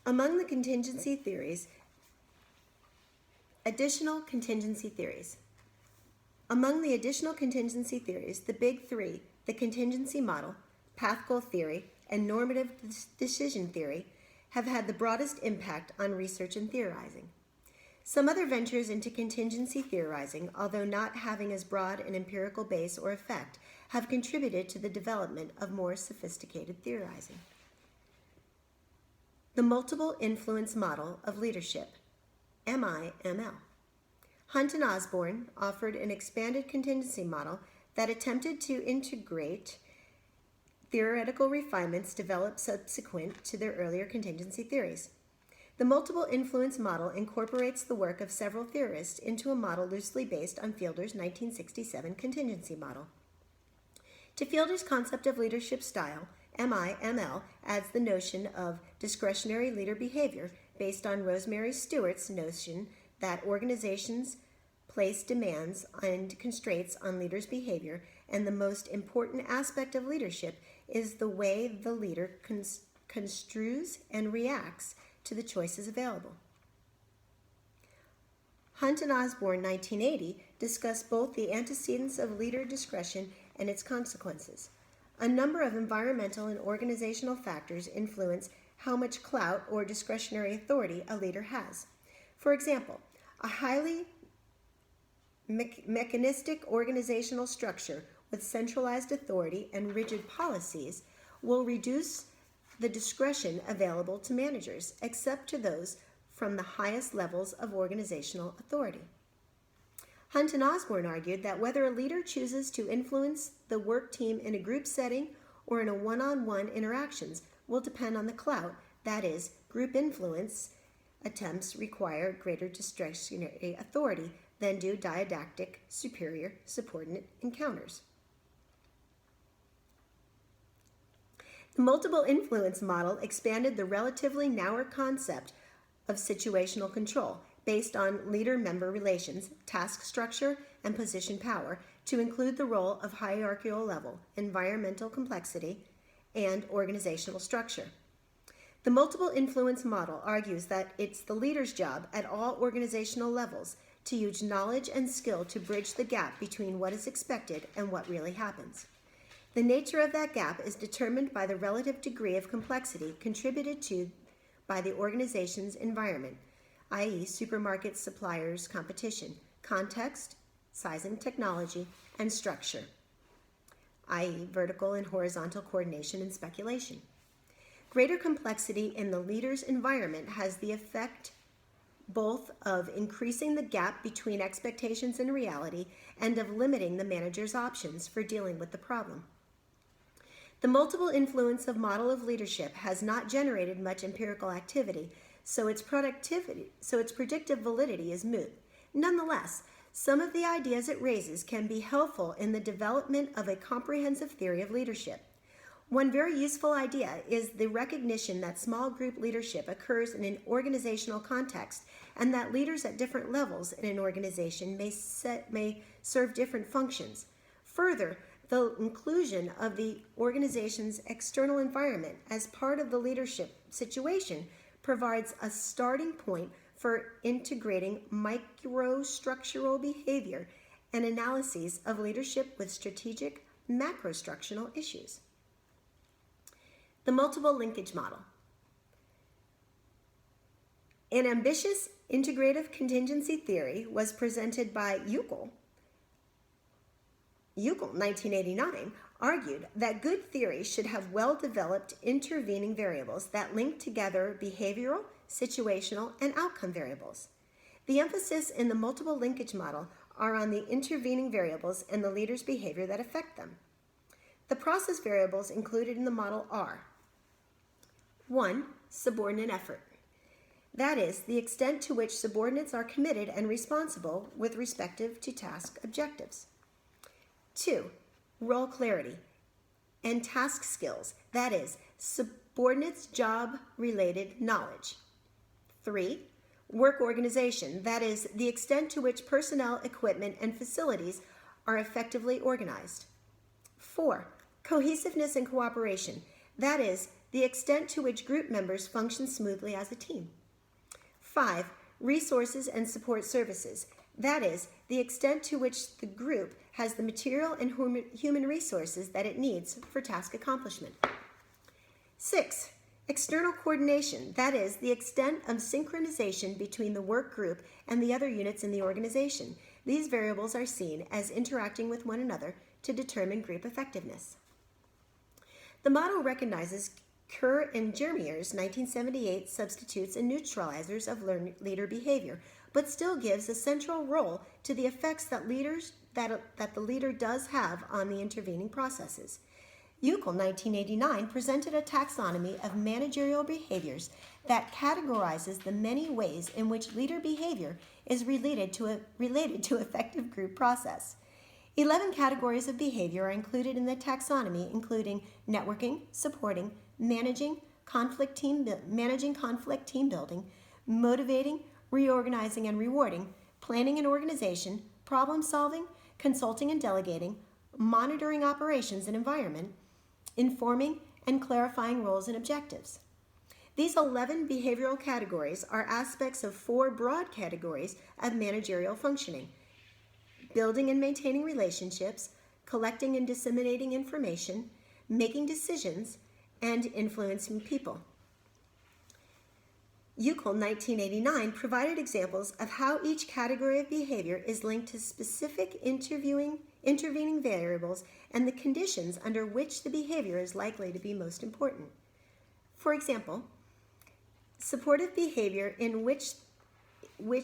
Among the contingency theories, additional contingency theories. Among the additional contingency theories, the big three, the contingency model, path goal theory, and normative decision theory, have had the broadest impact on research and theorizing. Some other ventures into contingency theorizing, although not having as broad an empirical base or effect, have contributed to the development of more sophisticated theorizing. The multiple influence model of leadership, MIML. Hunt and Osborne offered an expanded contingency model that attempted to integrate theoretical refinements developed subsequent to their earlier contingency theories. The multiple influence model incorporates the work of several theorists into a model loosely based on Fielder's 1967 contingency model. To Fielder's concept of leadership style, MIML adds the notion of discretionary leader behavior based on Rosemary Stewart's notion that organizations place demands and constraints on leaders' behavior, and the most important aspect of leadership is the way the leader construes and reacts to the choices available. Hunt and Osborne, 1980, discussed both the antecedents of leader discretion and its consequences. A number of environmental and organizational factors influence how much clout or discretionary authority a leader has. For example, a highly mechanistic organizational structure with centralized authority and rigid policies will reduce the discretion available to managers, except to those from the highest levels of organizational authority. Hunt and Osborne argued that whether a leader chooses to influence the work team in a group setting or in a one-on-one interactions will depend on the clout, that is, group influence attempts require greater discretionary authority than do didactic superior subordinate encounters. The multiple influence model expanded the relatively narrow concept of situational control based on leader-member relations, task structure, and position power to include the role of hierarchical level, environmental complexity, and organizational structure. The multiple influence model argues that it's the leader's job at all organizational levels to use knowledge and skill to bridge the gap between what is expected and what really happens. The nature of that gap is determined by the relative degree of complexity contributed to by the organization's environment, i.e. supermarket suppliers' competition, context, size and technology, and structure, i.e. vertical and horizontal coordination and speculation. Greater complexity in the leader's environment has the effect both of increasing the gap between expectations and reality and of limiting the manager's options for dealing with the problem. The multiple influence of model of leadership has not generated much empirical activity, so its predictive validity is moot. Nonetheless, some of the ideas it raises can be helpful in the development of a comprehensive theory of leadership. One very useful idea is the recognition that small group leadership occurs in an organizational context and that leaders at different levels in an organization may serve different functions. Further, the inclusion of the organization's external environment as part of the leadership situation provides a starting point for integrating microstructural behavior and analyses of leadership with strategic macrostructural issues. The multiple linkage model. An ambitious integrative contingency theory was presented by Uckel, 1989, argued that good theory should have well-developed intervening variables that link together behavioral, situational, and outcome variables. The emphasis in the multiple linkage model are on the intervening variables and the leader's behavior that affect them. The process variables included in the model are: 1. Subordinate effort. That is, the extent to which subordinates are committed and responsible with respect to task objectives. 2. Role clarity and task skills. That is, subordinates' job-related knowledge. 3. Work organization. That is, the extent to which personnel, equipment, and facilities are effectively organized. 4. Cohesiveness and cooperation. that is, the extent to which group members function smoothly as a team. 5. Resources and support services, that is, the extent to which the group has the material and human resources that it needs for task accomplishment. 6. External coordination, that is, the extent of synchronization between the work group and the other units in the organization. These variables are seen as interacting with one another to determine group effectiveness. The model recognizes Kerr and Chemers' 1978 substitutes and neutralizers of leader behavior, but still gives a central role to the effects that the leader does have on the intervening processes. Uckel 1989 presented a taxonomy of managerial behaviors that categorizes the many ways in which leader behavior is related to effective group process. 11 categories of behavior are included in the taxonomy, including networking, supporting, managing conflict team building, motivating, reorganizing and rewarding, planning and organization, problem solving, consulting and delegating, monitoring operations and environment, informing and clarifying roles and objectives. These 11 behavioral categories are aspects of 4 broad categories of managerial functioning: building and maintaining relationships, collecting and disseminating information, making decisions, and influencing people. Uckel 1989 provided examples of how each category of behavior is linked to specific intervening variables and the conditions under which the behavior is likely to be most important. For example, supportive behavior, in which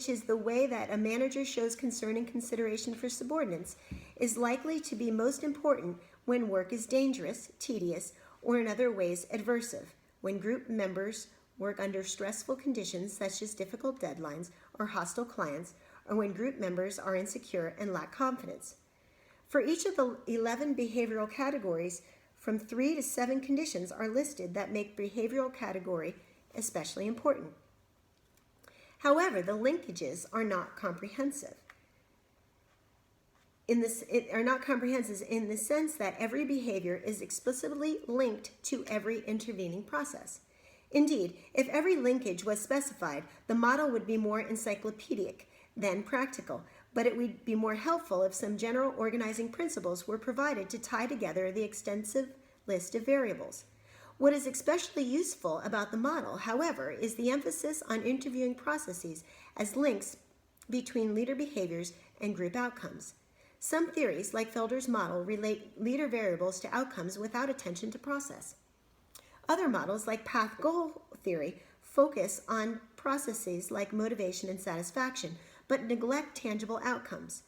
is the way that a manager shows concern and consideration for subordinates, is likely to be most important when work is dangerous, tedious, or in other ways adversive, when group members work under stressful conditions such as difficult deadlines or hostile clients, or when group members are insecure and lack confidence. For each of the 11 behavioral categories, from 3 to 7 conditions are listed that make behavioral category especially important. However, the linkages are not comprehensive. In the sense that every behavior is explicitly linked to every intervening process. Indeed, if every linkage was specified, the model would be more encyclopedic than practical, but it would be more helpful if some general organizing principles were provided to tie together the extensive list of variables. What is especially useful about the model, however, is the emphasis on interviewing processes as links between leader behaviors and group outcomes. Some theories, like Felder's model, relate leader variables to outcomes without attention to process. Other models, like path-goal theory, focus on processes like motivation and satisfaction, but neglect tangible outcomes.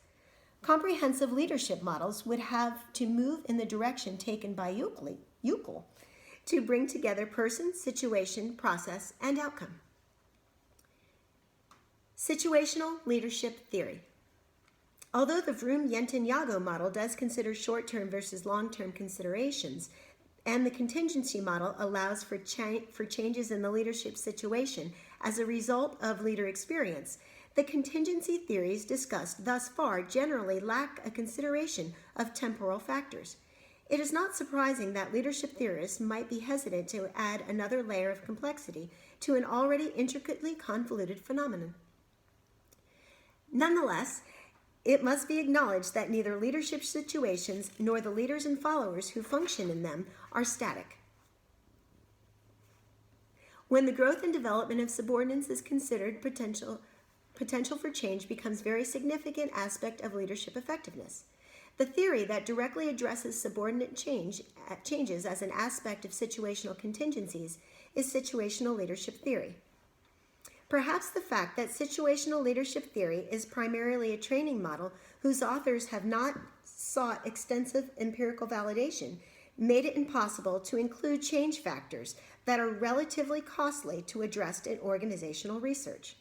Comprehensive leadership models would have to move in the direction taken by Uckel to bring together person, situation, process, and outcome. Situational leadership theory. Although the Vroom-Yenton-Yago model does consider short-term versus long-term considerations, and the contingency model allows for changes in the leadership situation as a result of leader experience, the contingency theories discussed thus far generally lack a consideration of temporal factors. It is not surprising that leadership theorists might be hesitant to add another layer of complexity to an already intricately convoluted phenomenon. Nonetheless, it must be acknowledged that neither leadership situations nor the leaders and followers who function in them are static. When the growth and development of subordinates is considered, potential for change becomes a very significant aspect of leadership effectiveness. The theory that directly addresses subordinate changes as an aspect of situational contingencies is situational leadership theory. Perhaps the fact that situational leadership theory is primarily a training model whose authors have not sought extensive empirical validation made it impossible to include change factors that are relatively costly to address in organizational research.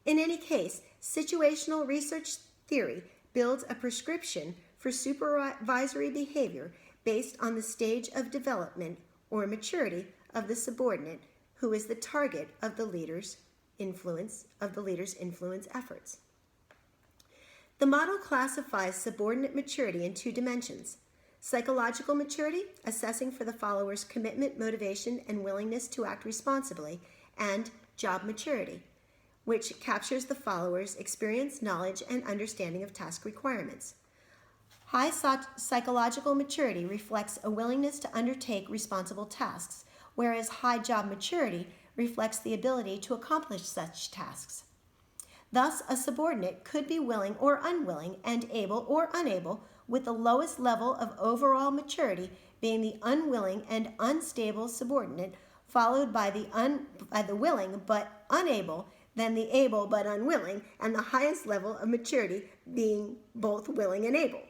In any case, situational research theory builds a prescription for supervisory behavior based on the stage of development or maturity of the subordinate who is the target of the leader's influence efforts. The model classifies subordinate maturity in 2 dimensions: Psychological maturity, assessing for the follower's commitment, motivation, and willingness to act responsibly. And job maturity, which captures the follower's experience, knowledge, and understanding of task requirements. High psychological maturity reflects a willingness to undertake responsible tasks, whereas high job maturity reflects the ability to accomplish such tasks. Thus, a subordinate could be willing or unwilling and able or unable, with the lowest level of overall maturity being the unwilling and unstable subordinate, followed by the willing but unable, then the able but unwilling, and the highest level of maturity being both willing and able.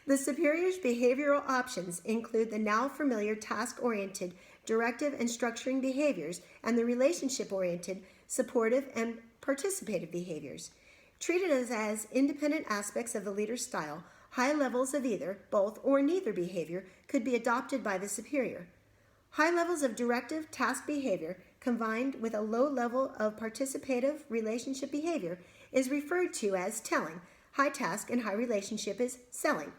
The superior's behavioral options include the now familiar task-oriented, directive and structuring behaviors and the relationship-oriented, supportive and participative behaviors. Treated as independent aspects of the leader's style, high levels of either, both, or neither behavior could be adopted by the superior. High levels of directive task behavior combined with a low level of participative relationship behavior is referred to as telling. High task and high relationship is selling.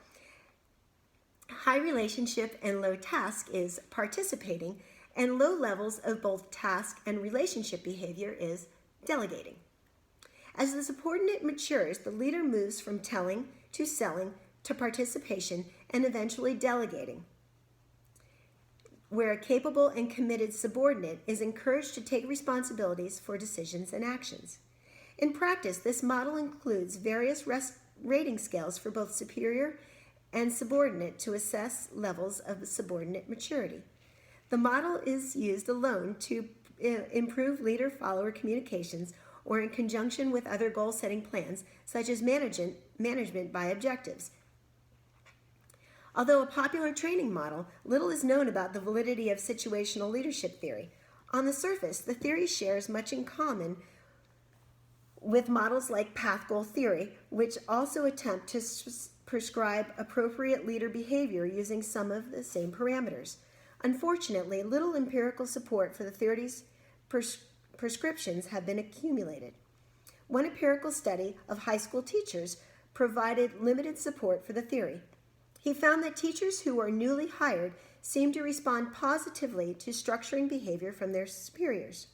High relationship and low task is participating, and low levels of both task and relationship behavior is delegating. As the subordinate matures, the leader moves from telling to selling to participation and eventually delegating, where a capable and committed subordinate is encouraged to take responsibilities for decisions and actions. In practice, this model includes various rating scales for both superior and subordinate to assess levels of subordinate maturity. The model is used alone to improve leader-follower communications or in conjunction with other goal-setting plans, such as management by objectives. Although a popular training model, little is known about the validity of situational leadership theory. On the surface, the theory shares much in common with models like path goal theory, which also attempt to prescribe appropriate leader behavior using some of the same parameters. Unfortunately, little empirical support for the theory's prescriptions have been accumulated. One empirical study of high school teachers provided limited support for the theory. He found that teachers who were newly hired seemed to respond positively to structuring behavior from their superiors.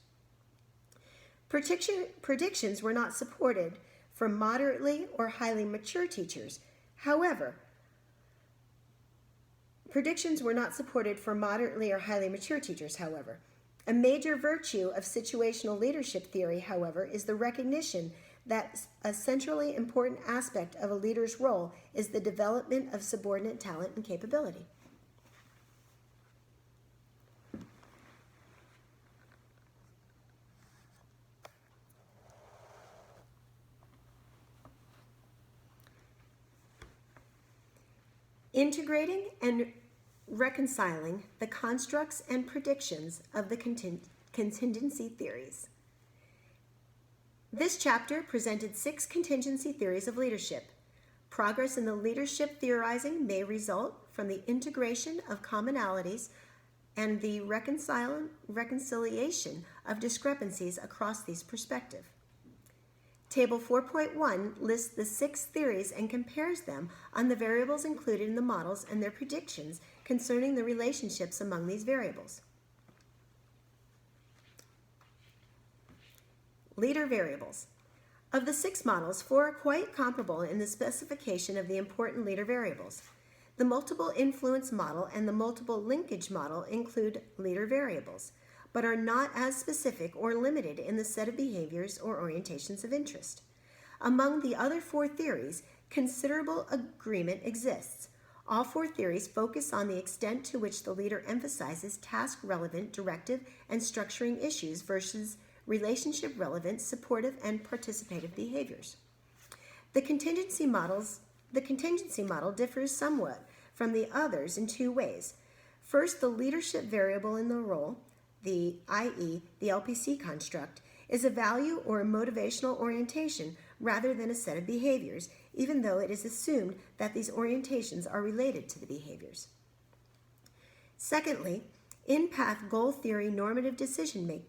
Predictions were not supported for moderately or highly mature teachers. However, predictions were not supported for moderately or highly mature teachers, however. A major virtue of situational leadership theory, however, is the recognition that a centrally important aspect of a leader's role is the development of subordinate talent and capability. Integrating and reconciling the constructs and predictions of the contingency theories. This chapter presented 6 contingency theories of leadership. Progress in the leadership theorizing may result from the integration of commonalities and the reconciliation of discrepancies across these perspectives. Table 4.1 lists the 6 theories and compares them on the variables included in the models and their predictions concerning the relationships among these variables. Leader variables. Of the 6 models, 4 are quite comparable in the specification of the important leader variables. The multiple influence model and the multiple linkage model include leader variables, but are not as specific or limited in the set of behaviors or orientations of interest. Among the other 4 theories, considerable agreement exists. All 4 theories focus on the extent to which the leader emphasizes task-relevant directive and structuring issues versus relationship-relevant supportive and participative behaviors. The contingency model differs somewhat from the others in 2 ways. First, the leadership variable in the role, i.e., the LPC construct, is a value or a motivational orientation rather than a set of behaviors, even though it is assumed that these orientations are related to the behaviors. Secondly, in path goal theory, normative decision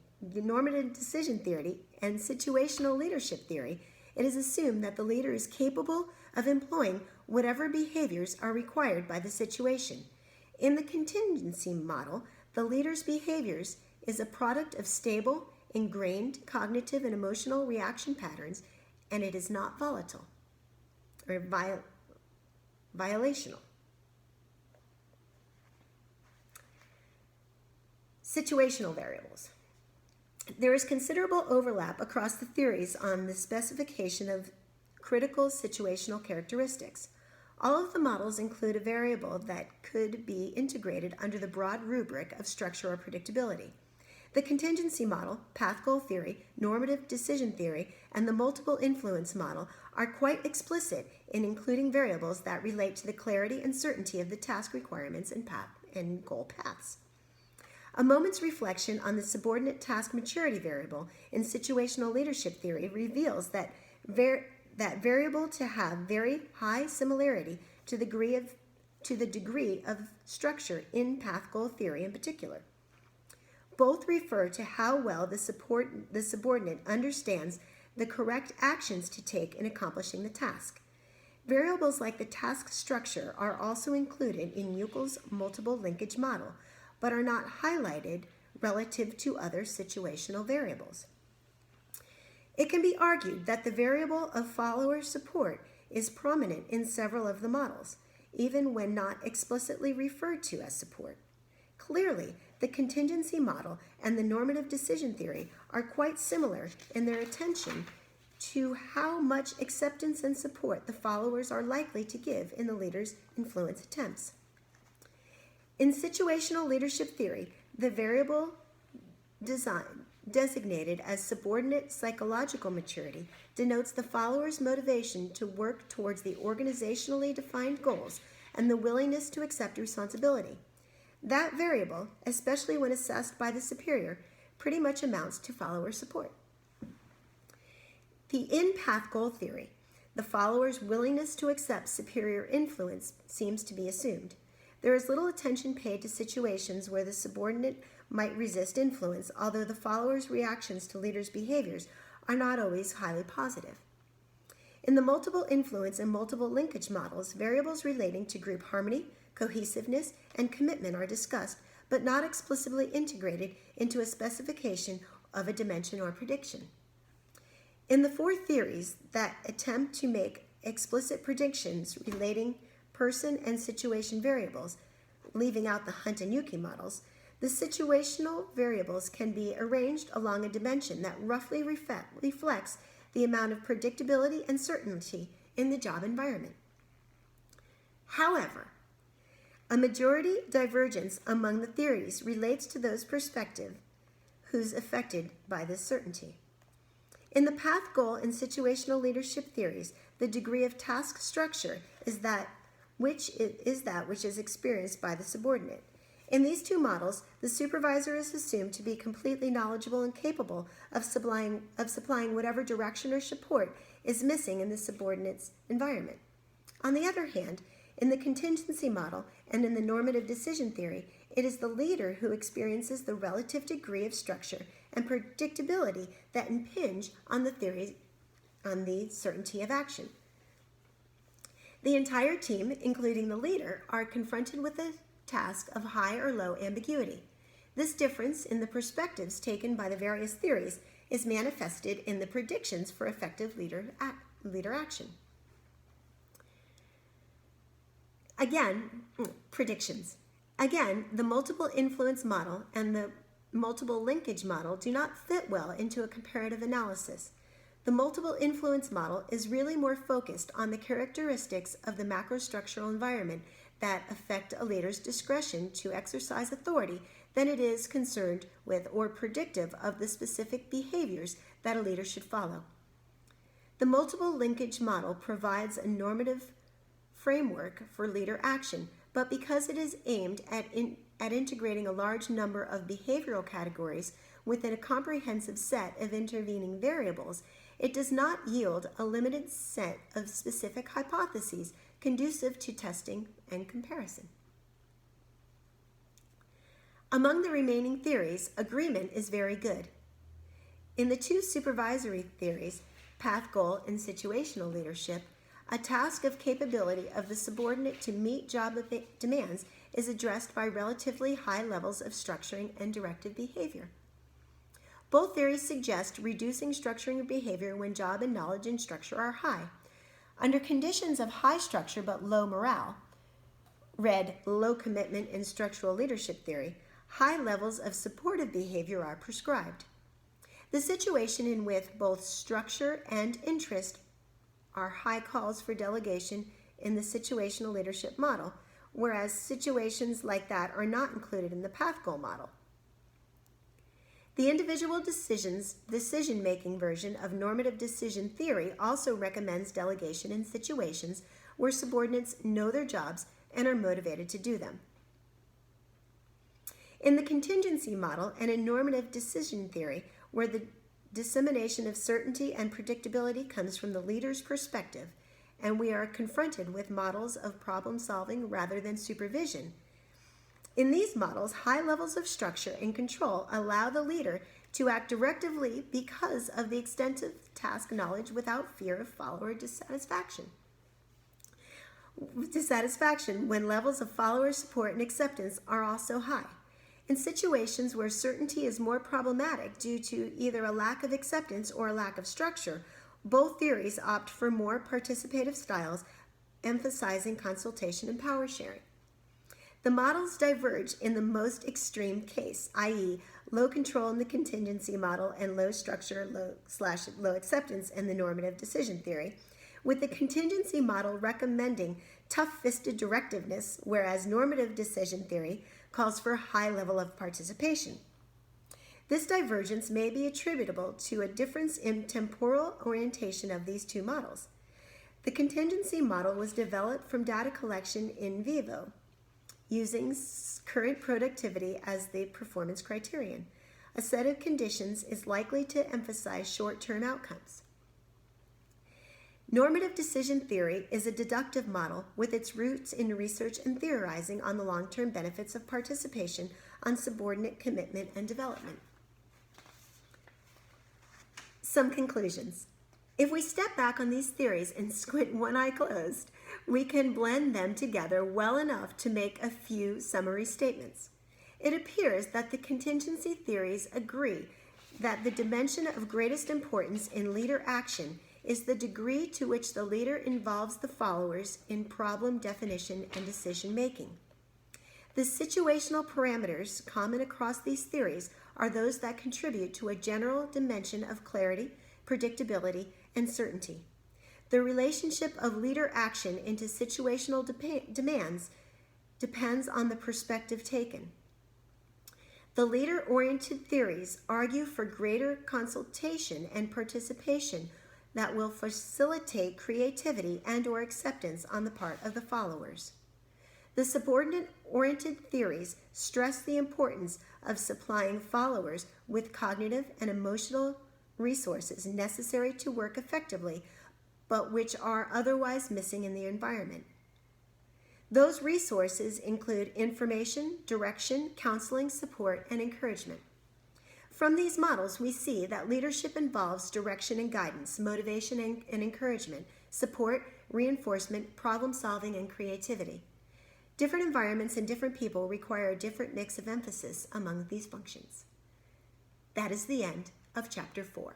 theory, and situational leadership theory, it is assumed that the leader is capable of employing whatever behaviors are required by the situation. In the contingency model, the leader's behaviors is a product of stable, ingrained cognitive and emotional reaction patterns, and it is not volatile or violational. Situational variables. There is considerable overlap across the theories on the specification of critical situational characteristics. All of the models include a variable that could be integrated under the broad rubric of structure or predictability. The contingency model, path-goal theory, normative decision theory, and the multiple influence model are quite explicit in including variables that relate to the clarity and certainty of the task requirements and goal paths. A moment's reflection on the subordinate task maturity variable in situational leadership theory reveals that variable to have very high similarity to the degree of structure in path-goal theory in particular. Both refer to how well the subordinate understands the correct actions to take in accomplishing the task. Variables like the task structure are also included in Euclid's multiple linkage model, but are not highlighted relative to other situational variables. It can be argued that the variable of follower support is prominent in several of the models, even when not explicitly referred to as support. Clearly, the contingency model and the normative decision theory are quite similar in their attention to how much acceptance and support the followers are likely to give in the leader's influence attempts. In situational leadership theory, the variable designated as subordinate psychological maturity denotes the follower's motivation to work towards the organizationally defined goals and the willingness to accept responsibility. That variable, especially when assessed by the superior, pretty much amounts to follower support. In path goal theory, the follower's willingness to accept superior influence seems to be assumed. There is little attention paid to situations where the subordinate might resist influence, although the follower's reactions to leaders' behaviors are not always highly positive. In the multiple influence and multiple linkage models, variables relating to group harmony, cohesiveness, and commitment are discussed, but not explicitly integrated into a specification of a dimension or prediction. In the four theories that attempt to make explicit predictions relating person and situation variables, leaving out the Hunt and Yuki models, the situational variables can be arranged along a dimension that roughly reflects the amount of predictability and certainty in the job environment. However, a majority divergence among the theories relates to those perspectives who's affected by this certainty. In the path, goal, and situational leadership theories, the degree of task structure is that which is experienced by the subordinate. In these two models, the supervisor is assumed to be completely knowledgeable and capable of supplying whatever direction or support is missing in the subordinate's environment. On the other hand, in the contingency model and in the normative decision theory, it is the leader who experiences the relative degree of structure and predictability that impinge on the certainty of action. The entire team, including the leader, are confronted with a task of high or low ambiguity. This difference in the perspectives taken by the various theories is manifested in the predictions for effective leader action. Predictions. Again, the multiple influence model and the multiple linkage model do not fit well into a comparative analysis. The multiple influence model is really more focused on the characteristics of the macrostructural environment that affect a leader's discretion to exercise authority than it is concerned with or predictive of the specific behaviors that a leader should follow. The multiple linkage model provides a normative framework for leader action, but because it is aimed at integrating a large number of behavioral categories within a comprehensive set of intervening variables, it does not yield a limited set of specific hypotheses conducive to testing and comparison. Among the remaining theories, agreement is very good. In the two supervisory theories, path, goal, and situational leadership, A task of capability of the subordinate to meet job demands is addressed by relatively high levels of structuring and directive behavior. Both theories suggest reducing structuring behavior when job and knowledge and structure are high. Under conditions of high structure but low morale, read low commitment in structural leadership theory, high levels of supportive behavior are prescribed. The situation in which both structure and interest are high calls for delegation in the situational leadership model, whereas situations like that are not included in the path goal model. The individual decision-making version of normative decision theory also recommends delegation in situations where subordinates know their jobs and are motivated to do them. In the contingency model and in normative decision theory, where the dissemination of certainty and predictability comes from the leader's perspective, and we are confronted with models of problem solving rather than supervision. In these models, high levels of structure and control allow the leader to act directively because of the extensive task knowledge without fear of follower dissatisfaction. When levels of follower support and acceptance are also high. In situations where certainty is more problematic due to either a lack of acceptance or a lack of structure, both theories opt for more participative styles, emphasizing consultation and power sharing. The models diverge in the most extreme case, i.e., low control in the contingency model and low structure, low acceptance in the normative decision theory, with the contingency model recommending tough-fisted directiveness, whereas normative decision theory calls for a high level of participation. This divergence may be attributable to a difference in temporal orientation of these two models. The contingency model was developed from data collection in vivo, using current productivity as the performance criterion. A set of conditions is likely to emphasize short-term outcomes. Normative decision theory is a deductive model with its roots in research and theorizing on the long-term benefits of participation on subordinate commitment and development. Some conclusions. If we step back on these theories and squint one eye closed, we can blend them together well enough to make a few summary statements. It appears that the contingency theories agree that the dimension of greatest importance in leader action is the degree to which the leader involves the followers in problem definition and decision making. The situational parameters common across these theories are those that contribute to a general dimension of clarity, predictability, and certainty. The relationship of leader action into situational demands depends on the perspective taken. The leader-oriented theories argue for greater consultation and participation that will facilitate creativity and/or acceptance on the part of the followers. The subordinate-oriented theories stress the importance of supplying followers with cognitive and emotional resources necessary to work effectively, but which are otherwise missing in the environment. Those resources include information, direction, counseling, support, and encouragement. From these models, we see that leadership involves direction and guidance, motivation and encouragement, support, reinforcement, problem solving, and creativity. Different environments and different people require a different mix of emphasis among these functions. That is the end of Chapter 4.